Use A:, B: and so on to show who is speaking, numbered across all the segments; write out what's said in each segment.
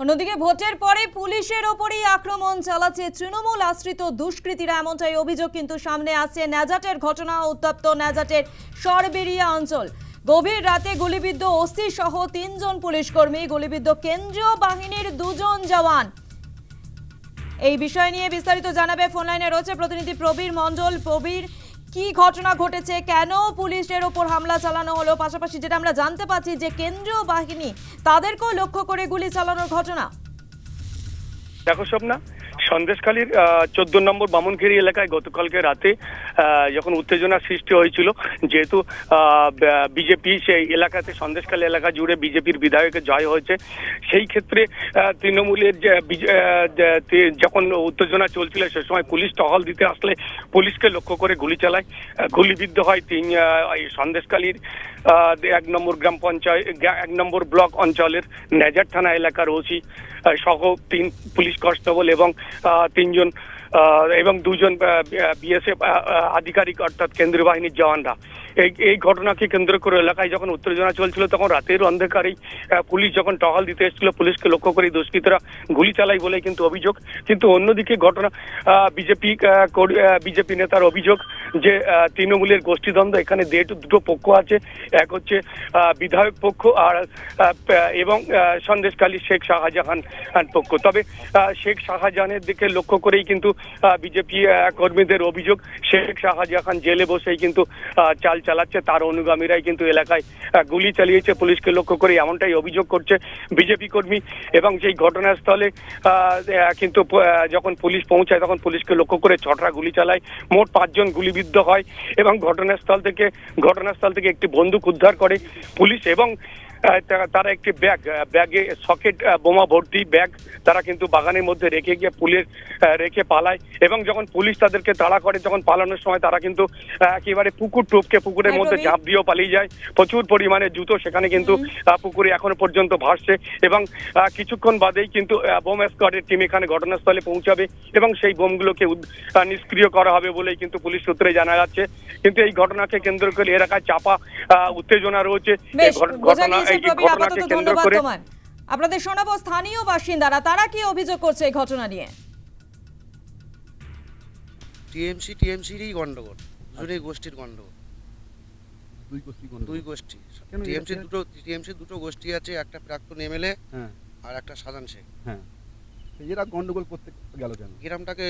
A: অন্যদিকে ভোটের পরে পুলিশের ওপরই আক্রমণ চালাচ্ছে তৃণমূল আশ্রিত দুষ্কৃতীরা, এমনটাই অভিযোগ কিন্তু সামনে আসছে ন্যাজাটের ঘটনা। উত্তপ্ত ন্যাজাটের সরবেরিয়া অঞ্চল। গভীর রাতে গুলিবিদ্ধ ওসি সহ ৩ জন পুলিশ কর্মী, গুলিবিদ্ধ কেন্দ্রীয় বাহিনীর 2 জন জওয়ান। এই বিষয় নিয়ে বিস্তারিত জানাবে ফোন লাইনে রয়েছে প্রতিনিধি প্রবীর মণ্ডল। প্রবীর, কি ঘটনা ঘটেছে, কেন পুলিশের ওপর হামলা চালানো হলো, পাশাপাশি যেটা আমরা জানতে পাচ্ছি যে কেন্দ্রীয় বাহিনী তাদেরকেও লক্ষ্য করে গুলি চালানোর ঘটনা।
B: দেখো স্বপ্না, সন্দেশখালীর 14 নম্বর বামনখেরি এলাকায় গতকালকে রাতে যখন উত্তেজনা সৃষ্টি হয়েছিল, যেহেতু বিজেপি সেই এলাকাতে সন্দেশখালী এলাকা জুড়ে বিজেপির বিধায়কের জয় হয়েছে, সেই ক্ষেত্রে তৃণমূলের যখন উত্তেজনা চলছিল সে সময় পুলিশ টহল দিতে আসলে পুলিশকে লক্ষ্য করে গুলি চালায়। গুলিবিদ্ধ হয় সন্দেশখালীর 1 নম্বর গ্রাম পঞ্চায়েত 1 নম্বর ব্লক অঞ্চলের নেজার থানা এলাকার ওসি সহ 3 পুলিশ কনস্টেবল এবং 3 জন এবং 2 জন বিএসএফ আধিকারিক অর্থাৎ কেন্দ্রীয় বাহিনীর জওয়ানরা। এই ঘটনাকে কেন্দ্র করে এলাকায় যখন উত্তেজনা চলছিল তখন রাতের অন্ধকারেই পুলিশ যখন টহল দিতে এসেছিল পুলিশকে লক্ষ্য করে দুষ্কৃতীরা গুলি চালায় বলে কিন্তু অভিযোগ। কিন্তু অন্যদিকে ঘটনা বিজেপি নেতার অভিযোগ যে তৃণমূলের গোষ্ঠীদ্বন্দ্ব, এখানে দুটো পক্ষ আছে, এক হচ্ছে বিধায়ক পক্ষ আর এবং সন্দেশখালী শেখ শাহজাহান পক্ষ। তবে শেখ শাহজাহানের দিকে লক্ষ্য করেই কিন্তু বিজেপি কর্মীদের অভিযোগ শেখ শাহজাহান জেলে বসেই কিন্তু চাল চালাচ্ছে, তার অনুগামীরাই কিন্তু এলাকায় গুলি চালিয়েছে পুলিশকে লক্ষ্য করে, এমনটাই অভিযোগ করছে বিজেপি কর্মী। এবং সেই ঘটনাস্থলে কিন্তু যখন পুলিশ পৌঁছায় তখন পুলিশকে লক্ষ্য করে 6টা গুলি চালায়, মোট 5 জন গুলিবিদ্ধ হয় এবং ঘটনাস্থল থেকে একটি বন্দুক উদ্ধার করে পুলিশ এবং তারা একটি ব্যাগে সকেট বোমা ভর্তি ব্যাগ তারা কিন্তু বাগানের মধ্যে রেখে পালায়। এবং যখন পুলিশ তাদেরকে তাড়া করে তখন পালানোর সময় তারা কিন্তু একেবারে পুকুরের মধ্যে ঝাঁপ দিয়েও পালিয়ে যায়। প্রচুর পরিমাণে জুতো সেখানে কিন্তু পুকুরে এখনো পর্যন্ত ভাসছে এবং কিছুক্ষণ বাদেই কিন্তু বোম স্কোয়াডের টিম এখানে ঘটনাস্থলে পৌঁছাবে এবং সেই বোমগুলোকে নিষ্ক্রিয় করা হবে বলেই কিন্তু পুলিশ সূত্রে জানা যাচ্ছে। কিন্তু এই ঘটনাকে কেন্দ্র করে এলাকায় চাপা উত্তেজনা রয়েছে।
A: আপনাদের শোনাবো স্থানীয় বাসিন্দারা, তারা কি অভিযোগ করছে এই ঘটনা নিয়ে।
C: টিএমসিরই গন্ডগোল, দুই গোষ্ঠীর গন্ডগোল। দুই গোষ্ঠী টিএমসি দুটো গোষ্ঠী আছে, একটা প্রাক্তন এমএলএ আর একটা সাজান শেখ।
D: হ্যাঁ, এরা গন্ডগোল করতে গেল কেন?
C: গ্রামটাকে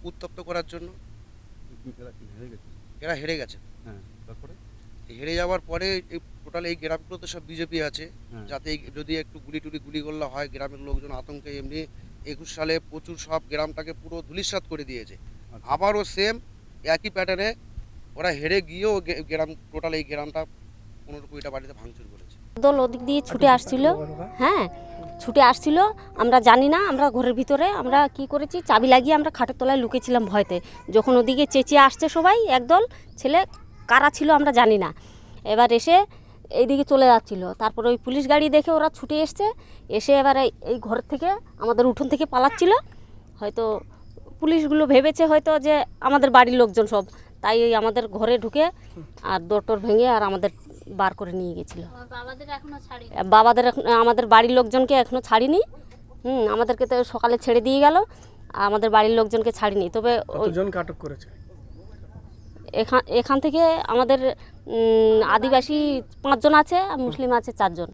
C: উত্তপ্ত করার জন্য। এরা হেরে গেছে।
D: হ্যাঁ, তারপরে
C: হেরে যাওয়ার পরে টোটাল এই গ্রামগুলোতে সব বিজেপি আছে, যাতে যদি একটু গুলি করলে হয় গ্রামের লোকজন আতঙ্কে। এমনি 21 সালে প্রচুর সব গ্রামটাকে পুরো ধূলিসাৎ করে দিয়েছে। আবারও সেম একই প্যাটার্নে ওরা হেরে গিয়েও টোটাল এই গ্রামটা 15-20টা বাড়িতে ভাঙচুর করেছে।
E: দল ওদিক দিয়ে ছুটে আসছিল, হ্যাঁ ছুটে আসছিল, আমরা জানি না, আমরা ঘরের ভিতরে আমরা কি করেছি চাবি লাগিয়ে আমরা খাটের তলায় লুকিয়েছিলাম ভয়তে। যখন ওদিকে চেঁচিয়ে আসছে সবাই, একদল ছেলে কারা ছিল আমরা জানি না, এবার এসে এইদিকে চলে যাচ্ছিল। তারপর ওই পুলিশ গাড়ি দেখে ওরা ছুটে এসে এবার এই ঘর থেকে আমাদের উঠোন থেকে পালাচ্ছিল। হয়তো পুলিশগুলো ভেবেছে হয়তো যে আমাদের বাড়ির লোকজন সব, তাই আমাদের ঘরে ঢুকে আর দরটর ভেঙে আর আমাদের বার করে নিয়ে গেছিলো। আমাদের বাড়ির লোকজনকে এখনো ছাড়িনি। আমাদেরকে তো সকালে ছেড়ে দিয়ে গেল, আমাদের বাড়ির লোকজনকে ছাড়িনি। তবে
F: আটক করেছে
E: এখান থেকে আমাদের আদিবাসী 5 জন আছে আর মুসলিম আছে 4 জন।